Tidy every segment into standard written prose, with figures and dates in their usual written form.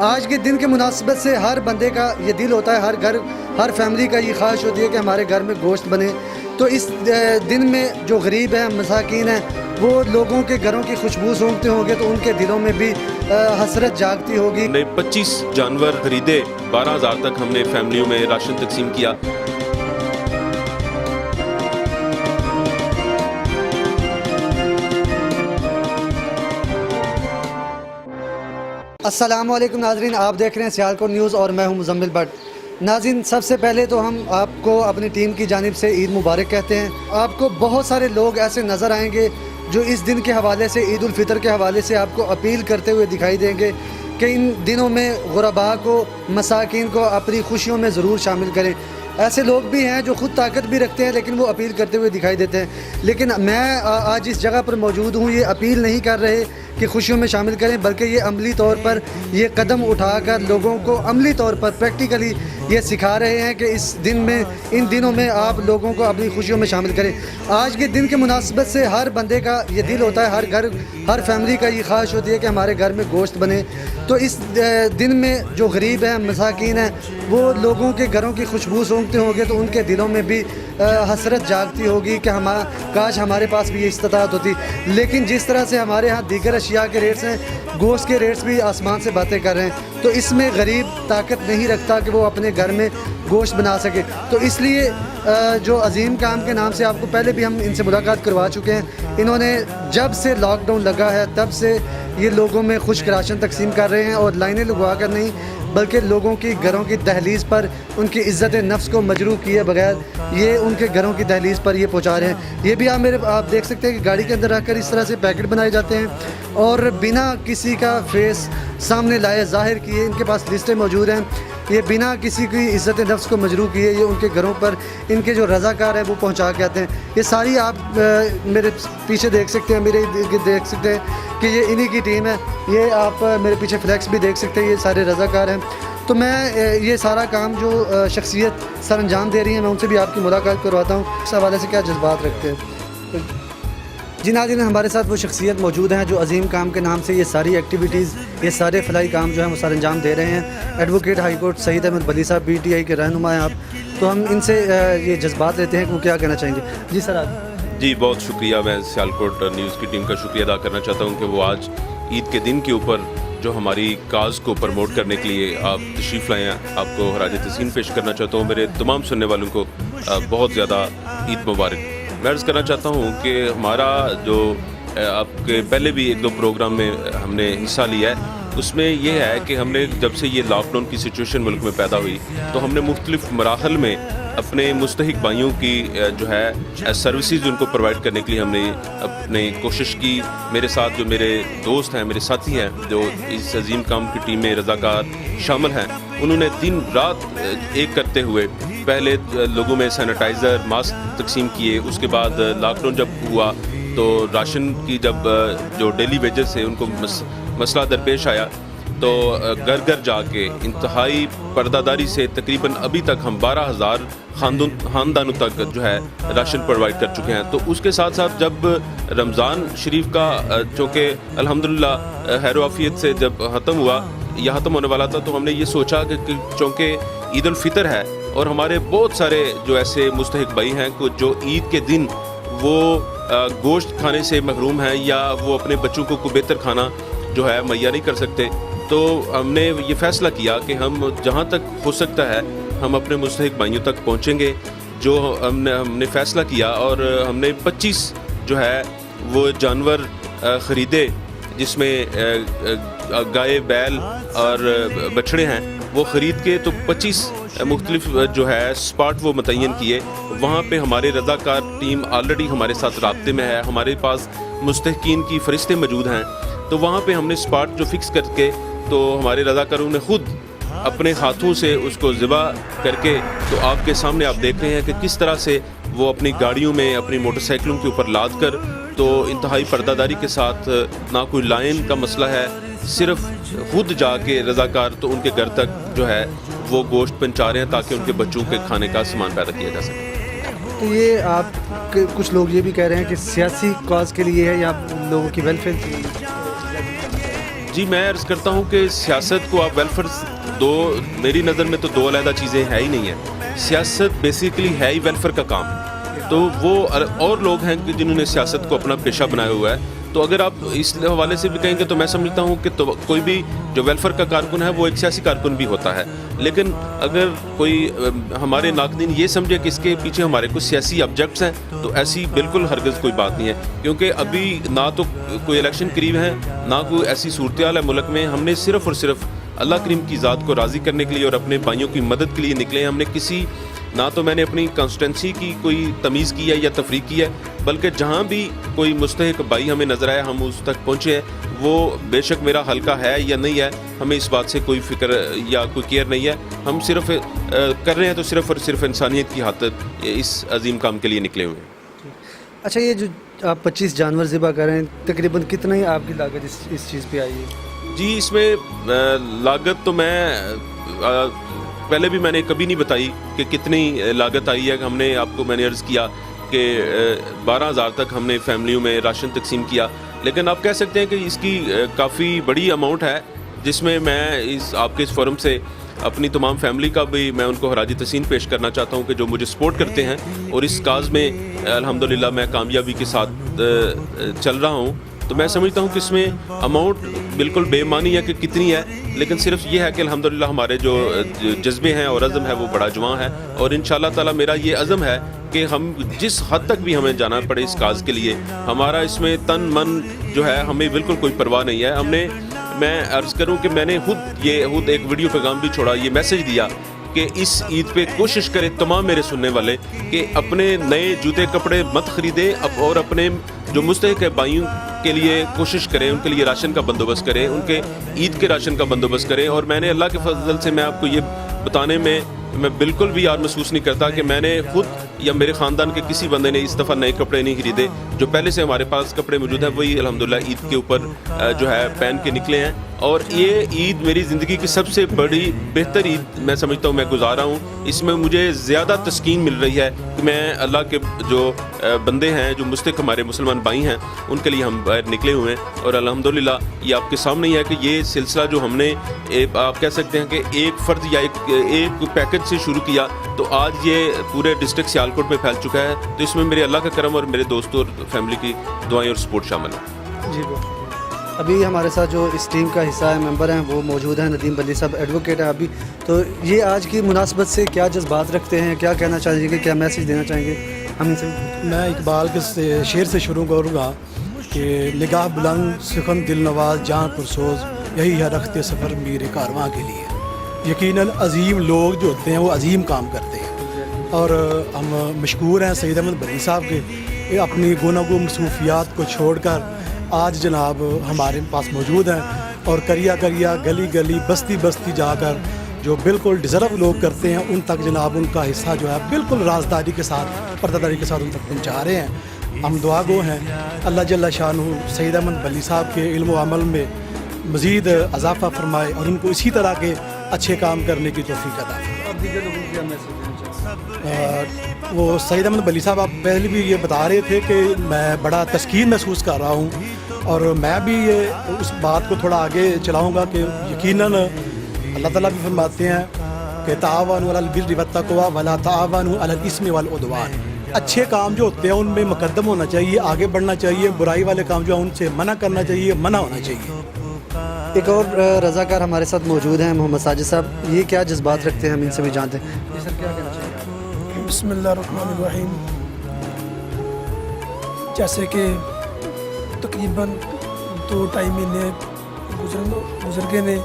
آج کے دن کے مناسبت سے ہر بندے کا یہ دل ہوتا ہے، ہر فیملی کا یہ خواہش ہوتی ہے کہ ہمارے گھر میں گوشت بنے. تو اس دن میں جو غریب ہیں، مساکین ہیں، وہ لوگوں کے گھروں کی خوشبو سونگتے ہوں گے تو ان کے دلوں میں بھی حسرت جاگتی ہوگی. ہم نے 25 جانور خریدے، 12,000 تک ہم نے فیملیوں میں راشن تقسیم کیا. السلام علیکم ناظرین، آپ دیکھ رہے ہیں سیالکوٹ نیوز اور میں ہوں مزمل بٹ. ناظرین، سب سے پہلے تو ہم آپ کو اپنی ٹیم کی جانب سے عید مبارک کہتے ہیں. آپ کو بہت سارے لوگ ایسے نظر آئیں گے جو اس دن کے حوالے سے، عید الفطر کے حوالے سے آپ کو اپیل کرتے ہوئے دکھائی دیں گے کہ ان دنوں میں غرباء کو، مساکین کو اپنی خوشیوں میں ضرور شامل کریں. ایسے لوگ بھی ہیں جو خود طاقت بھی رکھتے ہیں لیکن وہ اپیل کرتے ہوئے دکھائی دیتے ہیں. لیکن میں آج اس جگہ پر موجود ہوں، یہ اپیل نہیں کر رہے کہ خوشیوں میں شامل کریں، بلکہ یہ عملی طور پر یہ قدم اٹھا کر لوگوں کو عملی طور پر پریکٹیکلی یہ سکھا رہے ہیں کہ اس دن میں، ان دنوں میں آپ لوگوں کو اپنی خوشیوں میں شامل کریں. آج کے دن کے مناسبت سے ہر بندے کا یہ دل ہوتا ہے، ہر فیملی کا یہ خواہش ہوتی ہے کہ ہمارے گھر میں گوشت بنے. تو اس دن میں جو غریب ہیں، مساکین ہیں، وہ لوگوں کے گھروں کی خوشبو سونگتے ہوں گے تو ان کے دلوں میں بھی حسرت جاگتی ہوگی کہ کاش ہمارے پاس بھی یہ استطاعت ہوتی. لیکن جس طرح سے ہمارے ہاں دیگر اشیاء کے ریٹس ہیں، گوشت کے ریٹس بھی آسمان سے باتیں کر رہے ہیں. تو اس میں غریب طاقت نہیں رکھتا کہ وہ اپنے گھر میں گوشت بنا سکے. تو اس لیے جو عظیم کام کے نام سے آپ کو پہلے بھی ہم ان سے ملاقات کروا چکے ہیں، انہوں نے جب سے لاک ڈاؤن لگا ہے تب سے یہ لوگوں میں خشک راشن تقسیم کر رہے ہیں، اور لائنیں لگوا کر نہیں بلکہ لوگوں کی گھروں کی دہلیز پر ان کی عزت نفس کو مجروح کیے بغیر یہ ان کے گھروں کی دہلیز پر یہ پہنچا رہے ہیں. یہ بھی آپ دیکھ سکتے ہیں کہ گاڑی کے اندر رکھ کر اس طرح سے پیکٹ بنائے جاتے ہیں اور بنا کسی کا فیس سامنے لائے، ظاہر کیے، ان کے پاس لسٹیں موجود ہیں، یہ بنا کسی کی عزت نفس کو مجروح کیے یہ ان کے گھروں پر ان کے جو رضاکار ہیں وہ پہنچا کے آتے ہیں. یہ ساری آپ میرے پیچھے دیکھ سکتے ہیں، میرے دیکھ سکتے ہیں کہ یہ انہی کی ٹیم ہے. یہ آپ میرے پیچھے فلیکس بھی دیکھ سکتے ہیں، یہ سارے رضاکار ہیں. تو میں یہ سارا کام جو شخصیت سر انجام دے رہی ہیں، میں ان سے بھی آپ کی ملاقات کرواتا ہوں، اس حوالے سے کیا جذبات رکھتے ہیں. جی ناظرین، ہمارے ساتھ وہ شخصیت موجود ہیں جو عظیم کام کے نام سے یہ ساری ایکٹیویٹیز، یہ سارے فلاحی کام جو ہیں وہ سر انجام دے رہے ہیں. ایڈوکیٹ ہائی کورٹ سعید احمد بلی صاحب PTI کے رہنما ہیں آپ. تو ہم ان سے یہ جذبات لیتے ہیں کہ وہ کیا کہنا چاہیں گے. جی سر آپ. جی بہت شکریہ. میں سیالکوٹ نیوز کی ٹیم کا شکریہ ادا کرنا چاہتا ہوں کہ وہ آج عید کے دن کے اوپر جو ہماری کاز کو پروموٹ کرنے کے لیے آپ تشریف لائے ہیں. آپ کو خراج تحسین پیش کرنا چاہتا ہوں. میرے تمام سننے والوں کو بہت زیادہ عید مبارک. میں عرض کرنا چاہتا ہوں کہ ہمارا جو آپ کے پہلے بھی 1-2 پروگرام میں ہم نے حصہ لیا ہے، اس میں یہ ہے کہ ہم نے جب سے یہ لاک ڈاؤن کی سچویشن ملک میں پیدا ہوئی تو ہم نے مختلف مراحل میں اپنے مستحق بھائیوں کی جو ہے سروسز ان کو پرووائڈ کرنے کے لیے ہم نے اپنی کوشش کی. میرے ساتھ جو میرے دوست ہیں، میرے ساتھی ہیں جو اس عظیم کام کی ٹیم میں رضاکار شامل ہیں، انہوں نے دن رات ایک کرتے ہوئے پہلے لوگوں میں سینیٹائزر، ماسک تقسیم کیے. اس کے بعد لاک ڈاؤن جب ہوا تو راشن کی جب جو ڈیلی ویجز سے ان کو مسئلہ درپیش آیا تو گھر گھر جا کے انتہائی پردہ داری سے تقریباً ابھی تک ہم 12,000 خاندانوں تک جو ہے راشن پرووائڈ کر چکے ہیں. تو اس کے ساتھ ساتھ جب رمضان شریف کا چونکہ الحمدللہ خیر و عافیت سے جب ختم ہوا یا ختم ہونے والا تھا تو ہم نے یہ سوچا کہ چونکہ عید الفطر ہے اور ہمارے بہت سارے جو ایسے مستحق بھائی ہیں جو عید کے دن وہ گوشت کھانے سے محروم ہیں یا وہ اپنے بچوں کو بہتر کھانا جو ہے مہیا نہیں کر سکتے، تو ہم نے یہ فیصلہ کیا کہ ہم جہاں تک ہو سکتا ہے ہم اپنے مستحق بھائیوں تک پہنچیں گے. جو ہم نے فیصلہ کیا اور ہم نے 25 جو ہے وہ جانور خریدے، جس میں گائے، بیل اور بچھڑے ہیں، وہ خرید کے تو 25 مختلف جو ہے اسپاٹ وہ متعین کیے. وہاں پہ ہمارے رضاکار ٹیم آلریڈی ہمارے ساتھ رابطے میں ہے، ہمارے پاس مستحقین کی فہرستیں موجود ہیں. تو وہاں پہ ہم نے اسپاٹ جو فکس کر کے تو ہمارے رضاکاروں نے خود اپنے ہاتھوں سے اس کو ذبح کر کے، تو آپ کے سامنے آپ دیکھ رہے ہیں کہ کس طرح سے وہ اپنی گاڑیوں میں، اپنی موٹر سائیکلوں کے اوپر لاد کر، تو انتہائی پردہ داری کے ساتھ، نہ کوئی لائن کا مسئلہ ہے، صرف خود جا کے رضاکار تو ان کے گھر تک جو ہے وہ گوشت پہنچا رہے ہیں تاکہ ان کے بچوں کے کھانے کا سامان پیدا کیا جا سکے. تو یہ آپ کچھ لوگ یہ بھی کہہ رہے ہیں کہ سیاسی کاز کے لیے ہے یا لوگوں کی ویلفیئر کے لیے؟ جی میں عرض کرتا ہوں کہ سیاست کو آپ ویلفیئر میری نظر میں تو دو علیحدہ چیزیں ہے ہی نہیں ہیں. سیاست بیسیکلی ہے ہی ویلفیئر کا کام, تو وہ اور لوگ ہیں جنہوں نے سیاست کو اپنا پیشہ بنایا ہوا ہے. تو اگر آپ اس حوالے سے بھی کہیں گے تو میں سمجھتا ہوں کہ کوئی بھی جو ویلفیئر کا کارکن ہے وہ ایک سیاسی کارکن بھی ہوتا ہے. لیکن اگر کوئی ہمارے ناقدین یہ سمجھے کہ اس کے پیچھے ہمارے کچھ سیاسی آبجیکٹس ہیں, تو ایسی بالکل ہرگز کوئی بات نہیں ہے, کیونکہ ابھی نہ تو کوئی الیکشن قریب ہے, نہ کوئی ایسی صورتحال ہے ملک میں. ہم نے صرف اور صرف اللہ کریم کی ذات کو راضی کرنے کے لیے اور اپنے بھائیوں کی مدد کے لیے نکلے ہیں. ہم نے نہ تو میں نے اپنی کانسٹیٹنسی کی کوئی تمیز کی ہے یا تفریق کی ہے, بلکہ جہاں بھی کوئی مستحق بھائی ہمیں نظر آیا ہم اس تک پہنچے ہیں. وہ بے شک میرا حلقہ ہے یا نہیں ہے, ہمیں اس بات سے کوئی فکر یا کوئی کیئر نہیں ہے. ہم صرف کر رہے ہیں تو صرف اور صرف انسانیت کی خاطر اس عظیم کام کے لیے نکلے ہوئے ہیں. اچھا, یہ جو آپ 25 جانور ذبح کر رہے ہیں, تقریباً کتنا ہی آپ کی لاگت اس چیز پہ آئی ہے؟ جی اس میں لاگت تو میں پہلے بھی میں نے کبھی نہیں بتائی کہ کتنی لاگت آئی ہے. ہم نے آپ کو میں نے عرض کیا کہ 12,000 تک ہم نے فیملیوں میں راشن تقسیم کیا, لیکن آپ کہہ سکتے ہیں کہ اس کی کافی بڑی اماؤنٹ ہے, جس میں آپ کے اس فورم سے اپنی تمام فیملی کا بھی میں ان کو خراج تحسین پیش کرنا چاہتا ہوں کہ جو مجھے سپورٹ کرتے ہیں اور اس کاز میں الحمدللہ میں کامیابی کے ساتھ چل رہا ہوں. تو میں سمجھتا ہوں کہ اس میں اماؤنٹ بالکل بے معنی ہے کہ کتنی ہے, لیکن صرف یہ ہے کہ الحمدللہ ہمارے جو جذبے ہیں اور عزم ہے وہ بڑا جواں ہے, اور انشاءاللہ تعالی میرا یہ عزم ہے کہ ہم جس حد تک بھی ہمیں جانا پڑے اس کاز کے لیے, ہمارا اس میں تن من جو ہے ہمیں بالکل کوئی پرواہ نہیں ہے. میں عرض کروں کہ میں نے خود ایک ویڈیو پیغام بھی چھوڑا, یہ میسج دیا کہ اس عید پہ کوشش کریں تمام میرے سننے والے کہ اپنے نئے جوتے کپڑے مت خریدیں, اور اپنے جو مستحق ہے بھائیوں کے لیے کوشش کریں, ان کے لیے راشن کا بندوبست کریں, ان کے عید کے راشن کا بندوبست کریں. اور میں نے اللہ کے فضل سے میں آپ کو یہ بتانے میں بالکل بھی یار محسوس نہیں کرتا کہ میں نے خود یا میرے خاندان کے کسی بندے نے اس دفعہ نئے کپڑے نہیں خریدے. جو پہلے سے ہمارے پاس کپڑے موجود ہیں وہی الحمدللہ عید کے اوپر جو ہے پہن کے نکلے ہیں. اور یہ عید میری زندگی کی سب سے بڑی بہتر عید میں سمجھتا ہوں میں گزارا ہوں. اس میں مجھے زیادہ تسکین مل رہی ہے کہ میں اللہ کے جو بندے ہیں, جو مستحق ہمارے مسلمان بھائی ہیں, ان کے لیے ہم باہر نکلے ہوئے ہیں. اور الحمدللہ یہ آپ کے سامنے ہی ہے کہ یہ سلسلہ جو ہم نے آپ کہہ سکتے ہیں کہ ایک فرد یا ایک پیکج سے شروع کیا, تو آج یہ پورے ڈسٹرکٹ سیالکوٹ میں پھیل چکا ہے. تو اس میں میرے اللہ کا کرم اور میرے دوستوں اور فیملی کی دعائیں اور سپورٹ شامل ہے. جی ابھی ہمارے ساتھ جو اس ٹیم کا حصہ ہے, ممبر ہیں, وہ موجود ہیں. ندیم بلی صاحب ایڈوکیٹ ہیں ابھی. تو یہ آج کی مناسبت سے کیا جذبات رکھتے ہیں, کیا کہنا چاہیں گے, کیا میسیج دینا چاہیں گے ہم ان سے؟ میں اقبال کے شعر سے شروع کروں گا کہ نگاہ بلند سخن دل نواز جان پرسوز, یہی ہے رخت سفر میر کارواں کے لیے. یقیناً عظیم لوگ جو ہوتے ہیں وہ عظیم کام کرتے ہیں, اور ہم مشکور ہیں سید احمد بلی صاحب کے اپنی گوناگو مصروفیات کو چھوڑ کر آج جناب ہمارے پاس موجود ہیں, اور کریا گلی گلی بستی بستی جا کر جو بالکل ڈیزرو لوگ کرتے ہیں ان تک جناب ان کا حصہ جو ہے بالکل رازداری کے ساتھ پردہ داری کے ساتھ ان تک پہنچا رہے ہیں. ہم دعا گو ہیں اللہ جل شانہ سید احمد بلی صاحب کے علم و عمل میں مزید اضافہ فرمائے اور ان کو اسی طرح کے اچھے کام کرنے کی توفیق عطا فرمائے. وہ سید احمد بلی صاحب آپ پہلے بھی یہ بتا رہے تھے کہ میں بڑا تسکین محسوس کر رہا ہوں, اور میں بھی اس بات کو تھوڑا آگے چلاؤں گا کہ یقیناً اللہ تعالیٰ بھی فرماتے ہیں کہ تعاونوا علی البر والتقوی ولا تعاونوا علی الاثم والعدوان. اچھے کام جو ہوتے ہیں ان میں مقدم ہونا چاہیے, آگے بڑھنا چاہیے. برائی والے کام جو ہیں ان سے منع کرنا چاہیے, منع ہونا چاہیے. ایک اور رضاکار ہمارے ساتھ موجود ہیں, محمد ساجد صاحب. یہ کیا جذبات رکھتے ہیں, ہم ان سے بھی جانتے ہیں. جی سر, کیا کہنا چاہیں گے؟ بسم اللہ الرحمن الرحیم. جیسے کہ تقریباً 2-2.5 مہینے گزر گئے نے,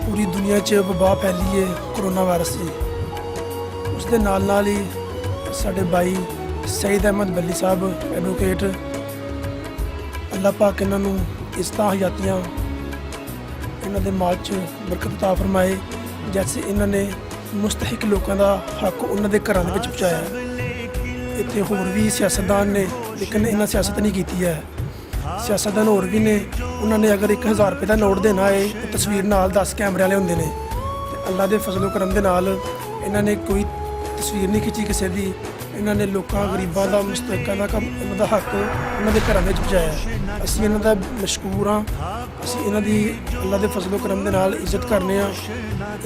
پوری دنیا 'ਚ وبا پھیلی ہے کرونا وائرس ਦੀ. اس ਦੇ ਨਾਲ ਹੀ ਸਾਡੇ ਭਾਈ سید احمد بلی صاحب ایڈوکیٹ, اللہ پاک ਇਹਨਾਂ ਨੂੰ ਇਸ ਤਰ੍ਹਾਂ ਹਯਾਤੀਆਂ ਇਹਨਾਂ ਦੇ ਮਾਲ 'ਚ ਬਰਕਤ عطا ਫਰਮਾਏ, ਜੈਸੇ ਇਹਨਾਂ ਨੇ ਮੁਸਤਹਿਕ ਲੋਕਾਂ ਦਾ ਹੱਕ ਉਹਨਾਂ ਦੇ ਘਰਾਂ ਦੇ ਵਿੱਚ ਪਹੁੰਚਾਇਆ. ਇੱਥੇ ਹੋਰ ਵੀ ਸਿਆਸਤਦਾਨ ਨੇ, ਲੇਕਿਨ ਇਹਨਾਂ ਸਿਆਸਤ ਨਹੀਂ ਕੀਤੀ ਹੈ. ਸਿਆਸਤਦਾਨ ਹੋਰ ਵੀ ਨੇ, ਉਹਨਾਂ ਨੇ ਅਗਰ 1000 ਰੁਪਏ ਦਾ ਨੋਟ ਦੇਣਾ ਹੈ ਤਾਂ ਤਸਵੀਰ ਨਾਲ 10 ਕੈਮਰੇ ਵਾਲੇ ਹੁੰਦੇ ਨੇ. ਅਤੇ ਅੱਲਾ ਦੇ ਫਜ਼ਲ ਕਰਮ ਦੇ ਨਾਲ ਇਹਨਾਂ ਨੇ ਕੋਈ ਤਸਵੀਰ ਨਹੀਂ ਖਿੱਚੀ ਕਿਸੇ ਦੀ, ਇਹਨਾਂ ਨੇ ਲੋਕਾਂ ਗਰੀਬਾਂ ਦਾ ਮੁਸਤਹਿਕਾਂ ਦਾ ਕੰਮ ਉਹਨਾਂ ਦਾ ਹੱਕ ਉਹਨਾਂ ਦੇ ਘਰਾਂ ਵਿੱਚ ਪਹੁੰਚਾਇਆ। ਅਸੀਂ ਇਹਨਾਂ ਦਾ ਮਸ਼ਕੂਰ ਹਾਂ। ਅਸੀਂ ਇਹਨਾਂ ਦੀ ਅੱਲਾ ਦੇ ਫਜ਼ਲ ਕਰਮ ਦੇ ਨਾਲ ਇੱਜ਼ਤ ਕਰਨੇ ਆ।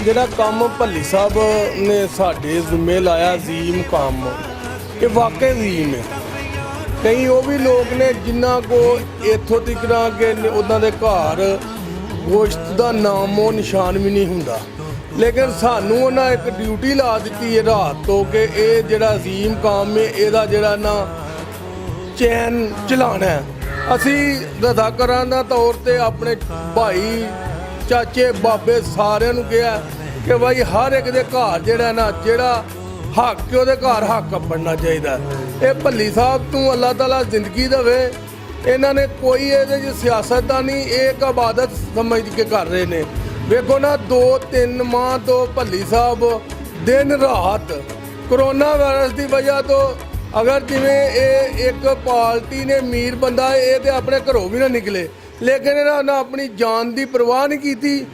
ਜਿਹੜਾ ਕੰਮ ਭੱਲੀ ਸਾਹਿਬ ਨੇ ਸਾਡੇ ਜ਼ਿੰਮੇ ਲਾਇਆ ਅਜ਼ੀਮ ਕੰਮ, ਇਹ ਵਾਕਈ ਅਜ਼ੀਮ ਹੈ। ਕਈ ਉਹ ਵੀ ਲੋਕ ਨੇ ਜਿਨ੍ਹਾਂ ਕੋ ਇੱਥੋਂ ਤੱਕ ਨਾ ਕਿ ਉਹਨਾਂ ਦੇ ਘਰ ਗੋਸ਼ਤ ਦਾ ਨਾਮੋ ਨਿਸ਼ਾਨ ਵੀ ਨਹੀਂ ਹੁੰਦਾ, ਲੇਕਿਨ ਸਾਨੂੰ ਉਹਨਾਂ ਇੱਕ ਡਿਊਟੀ ਲਾ ਦਿੱਤੀ ਹੈ ਰਾਤ ਤੋਂ ਕਿ ਇਹ ਜਿਹੜਾ ਅਜ਼ੀਮ ਕੰਮ ਹੈ ਇਹਦਾ ਜਿਹੜਾ ਨਾ ਚੈਨ ਚਲਾਉਣਾ ਹੈ। ਅਸੀਂ ਰਜ਼ਾਕਾਰਾਂ ਦਾ ਤੌਰ ਤੇ ਆਪਣੇ ਭਾਈ ਚਾਚੇ ਬਾਬੇ ਸਾਰਿਆਂ ਨੂੰ ਕਿਹਾ ਕਿ ਭਾਈ ਹਰ ਇੱਕ ਦੇ ਘਰ ਜਿਹੜਾ ਨਾ ਜਿਹੜਾ ਹੱਕ ਉਹਦੇ ਘਰ ਹੱਕ ਬਣਨਾ ਚਾਹੀਦਾ। ਇਹ ਭੱਲੀ ਸਾਹਿਬ ਤੋਂ ਅੱਲਾਹ ਤਾਲਾ ਜ਼ਿੰਦਗੀ ਦੇਵੇ। ਇਹਨਾਂ ਨੇ ਕੋਈ ਇਹਦੇ 'ਚ ਸਿਆਸਤ ਦਾ ਨਹੀਂ, ਇਹ ਇੱਕ ਇਬਾਦਤ ਸਮਝ ਕੇ ਕਰ ਰਹੇ ਨੇ। ਵੇਖੋ ਨਾ 2-3 ਮਾਹ ਤੋਂ ਭੱਲੀ ਸਾਹਿਬ ਦਿਨ ਰਾਤ ਕਰੋਨਾ ਵਾਇਰਸ ਦੀ ਵਜ੍ਹਾ ਤੋਂ, ਅਗਰ ਜਿਵੇਂ ਇਹ ਇੱਕ ਪਾਰਟੀ ਨੇ ਅਮੀਰ ਬੰਦਾ ਇਹ ਤੇ ਆਪਣੇ ਘਰੋਂ ਵੀ ਨਾ ਨਿਕਲੇ, ਲੇਕਿਨ ਇਹਨਾਂ ਨੇ ਆਪਣੀ ਜਾਨ ਦੀ ਪਰਵਾਹ ਨਹੀਂ ਕੀਤੀ।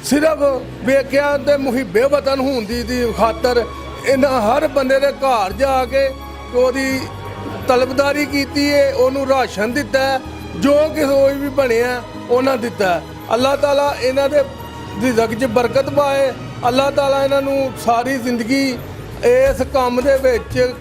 ਸਿਰਫ ਵੇਖਿਆ ਤੇ ਮੁਹਿੱਬੇ ਵਤਨ ਹੋਣ ਦੀ ਖਾਤਰ ਇਹਨਾਂ ਹਰ ਬੰਦੇ ਦੇ ਘਰ ਜਾ ਕੇ ਉਹਦੀ ਤਲਬਦਾਰੀ ਕੀਤੀ ਹੈ, ਉਹਨੂੰ ਰਾਸ਼ਨ ਦਿੱਤਾ ਹੈ, ਜੋ ਕਿ ਕੋਈ ਵੀ ਬਣਿਆ ਉਹਨਾਂ ਦਿੱਤਾ। ਅੱਲਾਹ ਤਾਲਾ ਇਹਨਾਂ ਦੇ ਰਿਜ਼ਕ 'ਚ ਬਰਕਤ ਪਾਏ। ਅੱਲਾਹ ਤਾਲਾ ਇਹਨਾਂ ਨੂੰ ਸਾਰੀ ਜ਼ਿੰਦਗੀ ਇਸ ਕੰਮ ਦੇ ਵਿੱਚ